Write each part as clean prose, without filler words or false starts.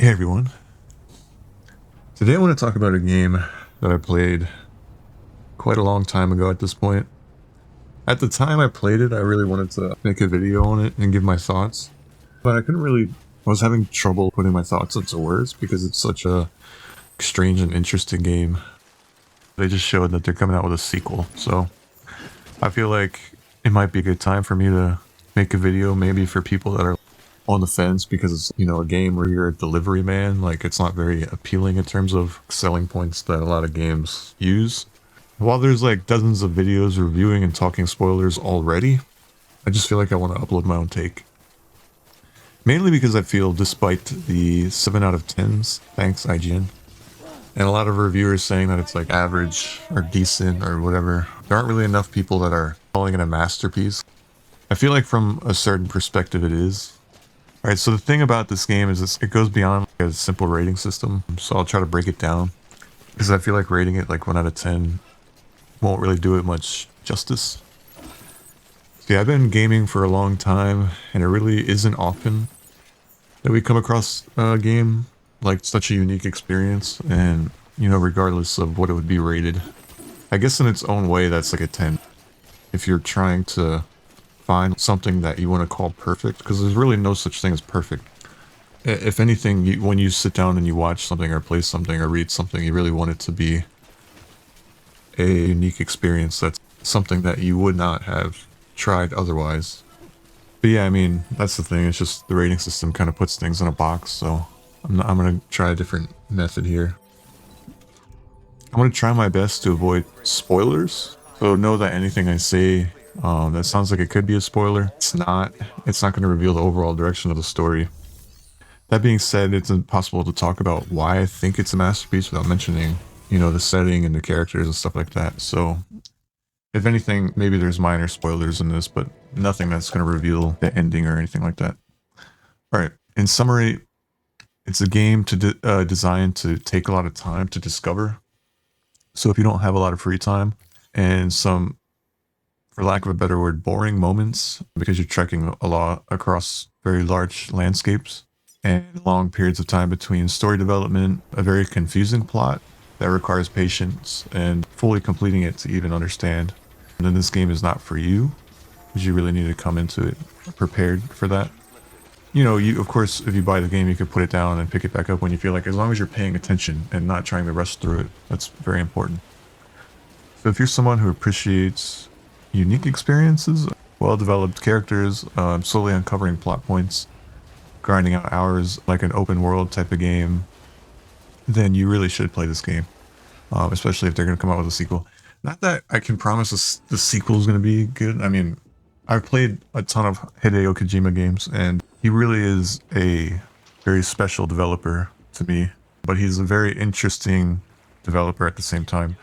Hey everyone. Today I want to talk about a game that I played quite a long time ago at this point. At the time I played it, I really wanted to make a video on it and give my thoughts, but I was having trouble putting my thoughts into words because it's such a strange and interesting game. They just showed that they're coming out with a sequel, so I feel like it might be a good time for me to make a video maybe for people that are on the fence because it's, a game where you're a delivery man. Like, it's not very appealing in terms of selling points that a lot of games use. While there's like dozens of videos reviewing and talking spoilers already, I just feel like I want to upload my own take. Mainly because I feel, despite the 7 out of 10s, thanks IGN, and a lot of reviewers saying that it's like average or decent or whatever, there aren't really enough people that are calling it a masterpiece. I feel like from a certain perspective it is. Alright, so the thing about this game is it goes beyond like a simple rating system, so I'll try to break it down, because I feel like rating it like 1 out of 10 won't really do it much justice. See, I've been gaming for a long time, and it really isn't often that we come across a game like such a unique experience, and, regardless of what it would be rated. I guess in its own way, that's like a 10. If you're trying to find something that you want to call perfect, because there's really no such thing as perfect. If anything, when you sit down and you watch something or play something or read something, you really want it to be a unique experience. That's something that you would not have tried otherwise. But yeah, I mean, that's the thing. It's just the rating system kind of puts things in a box, so I'm going to try a different method here. I'm going to try my best to avoid spoilers, so know that anything I say that sounds like it could be a spoiler. It's not. It's not going to reveal the overall direction of the story. That being said, it's impossible to talk about why I think it's a masterpiece without mentioning, the setting and the characters and stuff like that. So, if anything, maybe there's minor spoilers in this, but nothing that's going to reveal the ending or anything like that. Alright, in summary, it's a game designed to take a lot of time to discover. So if you don't have a lot of free time and some, for lack of a better word, boring moments, because you're trekking a lot across very large landscapes and long periods of time between story development, a very confusing plot that requires patience and fully completing it to even understand, and then this game is not for you, because you really need to come into it prepared for that. You, of course, if you buy the game, you could put it down and pick it back up when you feel like, as long as you're paying attention and not trying to rush through it. That's very important. So if you're someone who appreciates unique experiences, well-developed characters, slowly uncovering plot points, grinding out hours like an open world type of game, then you really should play this game, especially if they're going to come out with a sequel. Not that I can promise the sequel is going to be good. I mean, I've played a ton of Hideo Kojima games, and he really is a very special developer to me, but he's a very interesting developer at the same time.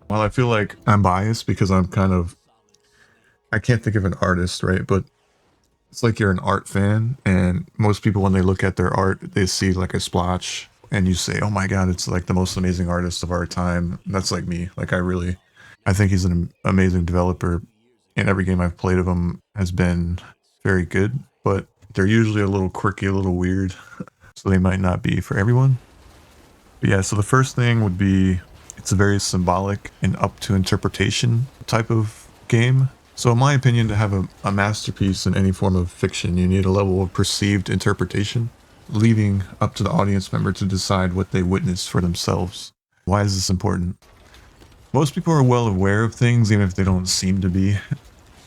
While I feel like I'm biased because I can't think of an artist, right? But it's like you're an art fan, and most people, when they look at their art, they see like a splotch, and you say, oh my god, it's like the most amazing artist of our time. That's like me. Like, I think he's an amazing developer, and every game I've played of him has been very good, but they're usually a little quirky, a little weird, so they might not be for everyone. But yeah, so the first thing would be, it's a very symbolic and up to interpretation type of game. So in my opinion, to have a masterpiece in any form of fiction, you need a level of perceived interpretation, leaving up to the audience member to decide what they witnessed for themselves. Why is this important? Most people are well aware of things, even if they don't seem to be.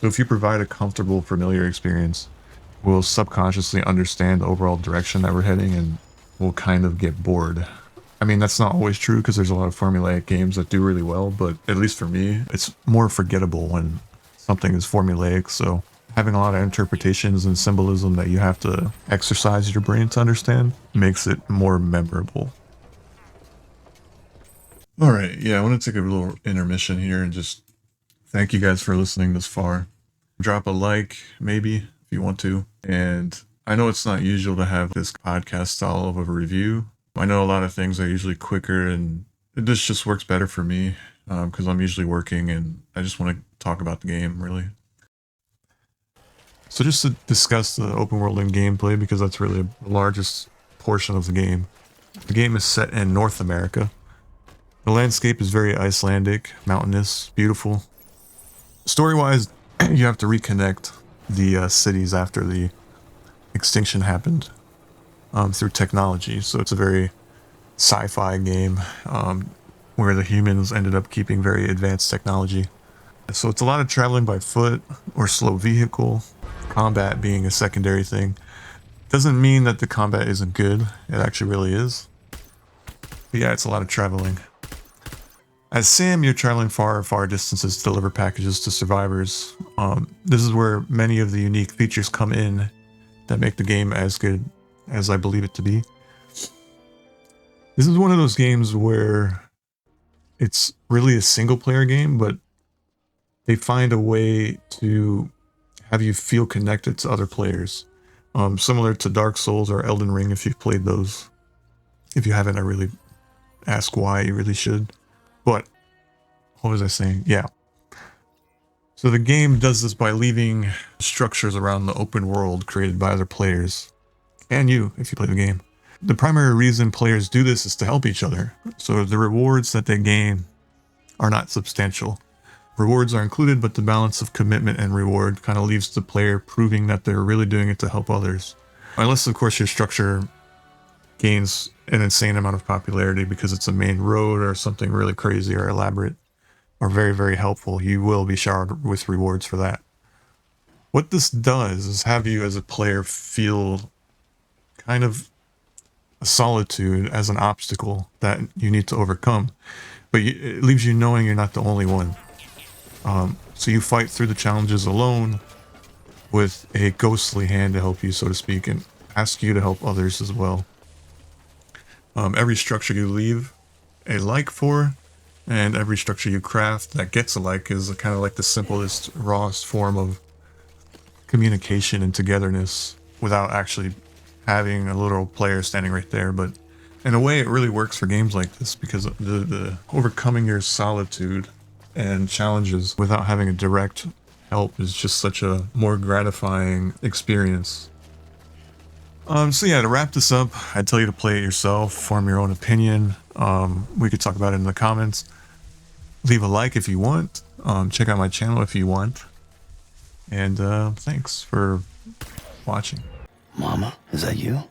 So if you provide a comfortable, familiar experience, we'll subconsciously understand the overall direction that we're heading, and we'll kind of get bored. I mean, that's not always true, because there's a lot of formulaic games that do really well, but at least for me, it's more forgettable when something is formulaic. So having a lot of interpretations and symbolism that you have to exercise your brain to understand makes it more memorable. Alright, yeah, I want to take a little intermission here and just thank you guys for listening this far. Drop a like, maybe, if you want to. And I know it's not usual to have this podcast style of a review. I know a lot of things are usually quicker, and this just works better for me, because I'm usually working and I just want to talk about the game, really. So just to discuss the open world and gameplay, because that's really the largest portion of the game. The game is set in North America. The landscape is very Icelandic, mountainous, beautiful. Story-wise, you have to reconnect the cities after the extinction happened through technology. So it's a very sci-fi game where the humans ended up keeping very advanced technology. So it's a lot of traveling by foot or slow vehicle, combat being a secondary thing. Doesn't mean that the combat isn't good. It actually really is. But yeah, it's a lot of traveling. As Sam, you're traveling far, far distances to deliver packages to survivors. This is where many of the unique features come in that make the game as good as I believe it to be. This is one of those games where it's really a single player game, but they find a way to have you feel connected to other players. Similar to Dark Souls or Elden Ring if you've played those. If you haven't, I really ask why, you really should. But, what was I saying? Yeah. So the game does this by leaving structures around the open world created by other players. And you, if you play the game. The primary reason players do this is to help each other. So the rewards that they gain are not substantial. Rewards are included, but the balance of commitment and reward kind of leaves the player proving that they're really doing it to help others. Unless, of course, your structure gains an insane amount of popularity because it's a main road or something really crazy or elaborate or very, very helpful. You will be showered with rewards for that. What this does is have you as a player feel kind of a solitude as an obstacle that you need to overcome. But it leaves you knowing you're not the only one. So you fight through the challenges alone with a ghostly hand to help you, so to speak, and ask you to help others as well. Every structure you leave a like for, and every structure you craft that gets a like is kind of like the simplest, rawest form of communication and togetherness without actually having a literal player standing right there. But in a way, it really works for games like this because the overcoming your solitude and challenges without having a direct help is just such a more gratifying experience. So yeah, to wrap this up, I'd tell you to play it yourself, form your own opinion. We could talk about it in the comments. Leave a like if you want. Check out my channel if you want. And thanks for watching. Mama, is that you?